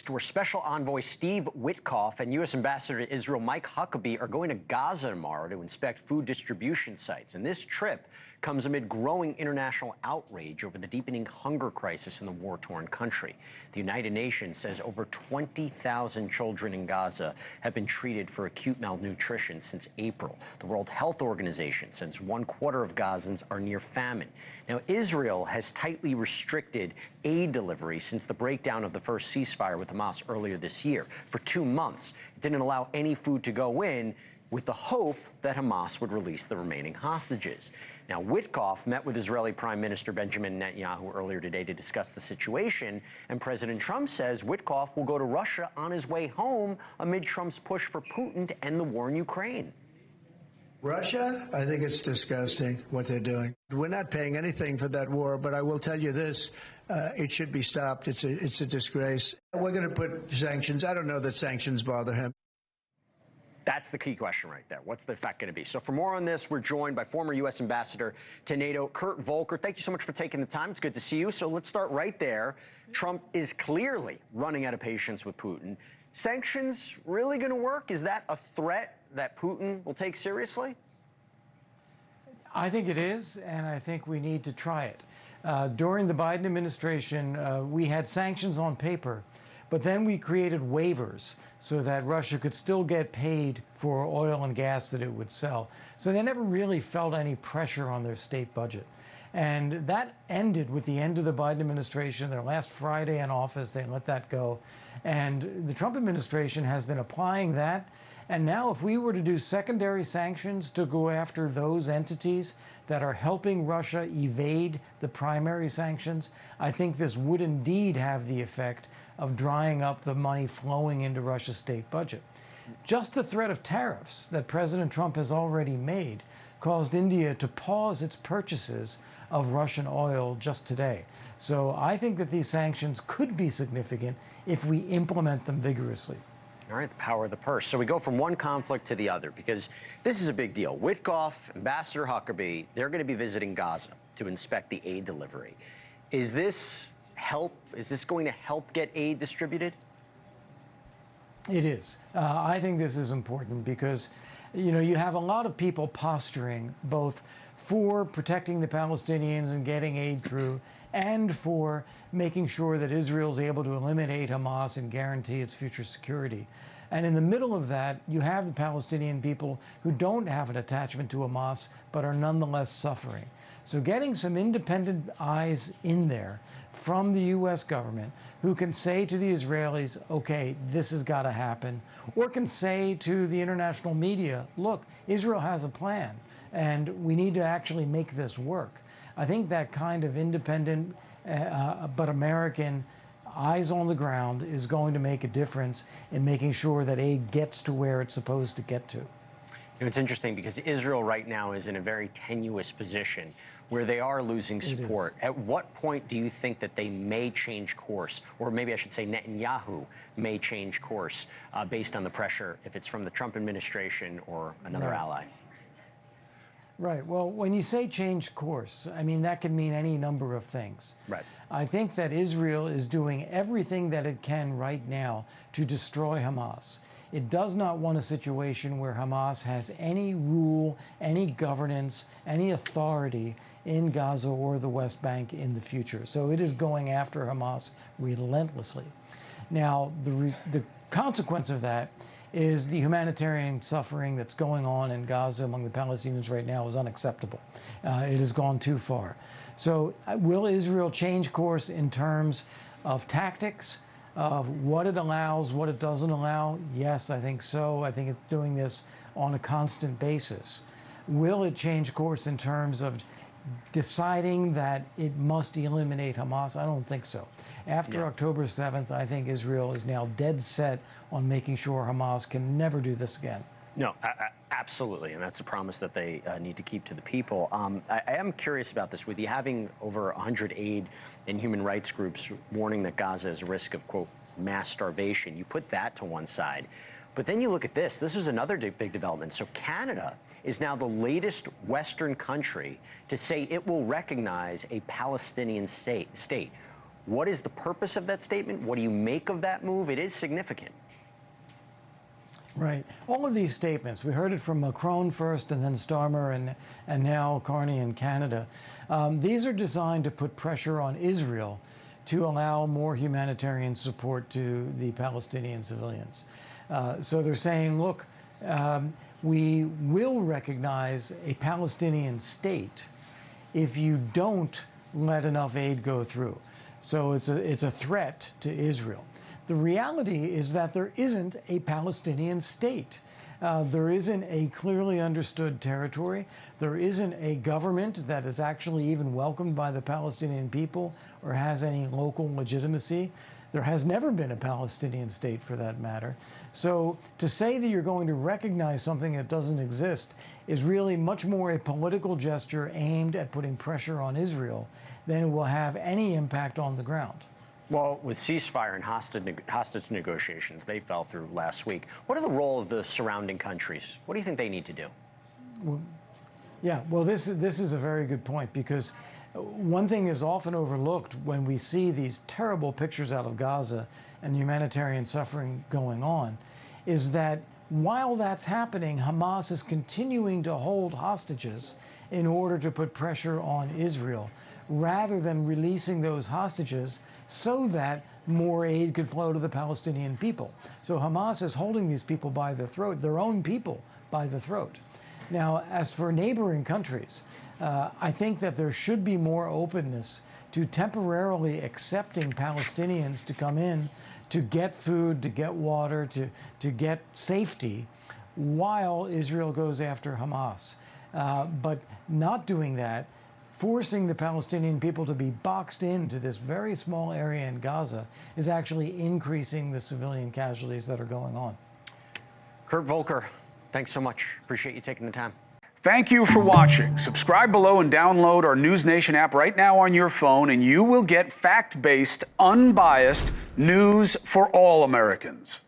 next, where Special Envoy Steve Witkoff and U.S. Ambassador to Israel Mike Huckabee are going to Gaza tomorrow to inspect food distribution sites. And this trip comes amid growing international outrage over the deepening hunger crisis in the war-torn country. The United Nations says over 20,000 children in Gaza have been treated for acute malnutrition since April. The World Health Organization says 1/4 of Gazans are near famine. Now, Israel has tightly restricted aid delivery since the breakdown of the first ceasefire with Hamas earlier this year. For 2 months, it didn't allow any food to go in, with the hope that Hamas would release the remaining hostages. Now, Witkoff met with Israeli Prime Minister Benjamin Netanyahu earlier today to discuss the situation, and President Trump says Witkoff will go to Russia on his way home amid Trump's push for Putin to end the war in Ukraine. Russia, I think it's disgusting what they're doing. We're not paying anything for that war, but I will tell you this, it should be stopped. It's a disgrace. We're going to put sanctions. I don't know that sanctions bother him. That's the key question right there. What's the effect going to be? So for more on this, we're joined by former U.S. Ambassador to NATO, Kurt Volker. Thank you so much for taking the time. It's good to see you. So let's start right there. Trump is clearly running out of patience with Putin. Sanctions really going to work? Is that a threat that Putin will take seriously? I think it is, and I think we need to try it. During the Biden administration, we had sanctions on paper, but then we created waivers so that Russia could still get paid for oil and gas that it would sell. So they never really felt any pressure on their state budget. And that ended with the end of the Biden administration. Their last Friday in office, they let that go. And the Trump administration has been applying that. And now if we were to do secondary sanctions to go after those entities that are helping Russia evade the primary sanctions, I think this would indeed have the effect of drying up the money flowing into Russia's state budget. Just the threat of tariffs that President Trump has already made caused India to pause its purchases of Russian oil just today. So I think that these sanctions could be significant if we implement them vigorously. All right, the power of the purse. So we go from one conflict to the other because this is a big deal. Witkoff, Ambassador Huckabee, they're going to be visiting Gaza to inspect the aid delivery. Is this going to help get aid distributed? It is. I think this is important because, you have a lot of people posturing both for protecting the Palestinians and getting aid through, and for making sure that Israel is able to eliminate Hamas and guarantee its future security. And in the middle of that, you have the Palestinian people who don't have an attachment to Hamas, but are nonetheless suffering. So getting some independent eyes in there from the U.S. government who can say to the Israelis, okay, this has got to happen, or can say to the international media, look, Israel has a plan, and we need to actually make this work. I think that kind of independent but American eyes on the ground is going to make a difference in making sure that aid gets to where it's supposed to get to. It's interesting because Israel right now is in a very tenuous position where they are losing support. At what point do you think that they may change course, or maybe I should say Netanyahu may change course based on the pressure, if it's from the Trump administration or another ally? Right. Well, when you say change course, I mean, that can mean any number of things. Right. I think that Israel is doing everything that it can right now to destroy Hamas. It does not want a situation where Hamas has any rule, any governance, any authority in Gaza or the West Bank in the future. So it is going after Hamas relentlessly. Now, the consequence of that is the humanitarian suffering that's going on in Gaza among the Palestinians right now is unacceptable. It has gone too far. So will Israel change course in terms of tactics, of what it allows, what it doesn't allow? Yes, I think so. I think it's doing this on a constant basis. Will it change course in terms of deciding that it must eliminate Hamas? I don't think so. After October 7th, I think Israel is now dead set on making sure Hamas can never do this again. No, absolutely, and that's a promise that they need to keep to the people. I am curious about this. With you having over 100 aid and human rights groups warning that Gaza is a risk of, quote, mass starvation, you put that to one side. But then you look at this. This is another big development. So Canada is now the latest Western country to say it will recognize a Palestinian state. What is the purpose of that statement? What do you make of that move? It is significant. Right. All of these statements, we heard it from Macron first and then Starmer and now Carney in Canada. These are designed to put pressure on Israel to allow more humanitarian support to the Palestinian civilians. So they're saying, look, we will recognize a Palestinian state if you don't let enough aid go through. So it's a threat to Israel. The reality is that there isn't a Palestinian state. There isn't a clearly understood territory. There isn't a government that is actually even welcomed by the Palestinian people or has any local legitimacy. There has never been a Palestinian state, for that matter. So to say that you're going to recognize something that doesn't exist is really much more a political gesture aimed at putting pressure on Israel than it will have any impact on the ground. Well, with ceasefire and hostage negotiations, they fell through last week. What are the role of the surrounding countries? What do you think they need to do? Well, this is a very good point, because one thing is often overlooked when we see these terrible pictures out of Gaza and humanitarian suffering going on is that while that's happening, Hamas is continuing to hold hostages in order to put pressure on Israel, rather than releasing those hostages so that more aid could flow to the Palestinian people. So Hamas is holding these people by the throat, their own people by the throat. Now, as for neighboring countries, I think that there should be more openness to temporarily accepting Palestinians to come in to get food, to get water, to get safety, while Israel goes after Hamas. But not doing that, forcing the Palestinian people to be boxed into this very small area in Gaza, is actually increasing the civilian casualties that are going on. Kurt Vulkar, thanks so much. Appreciate you taking the time. Thank you for watching. Subscribe below and download our NewsNation app right now on your phone, and you will get fact-based, unbiased news for all Americans.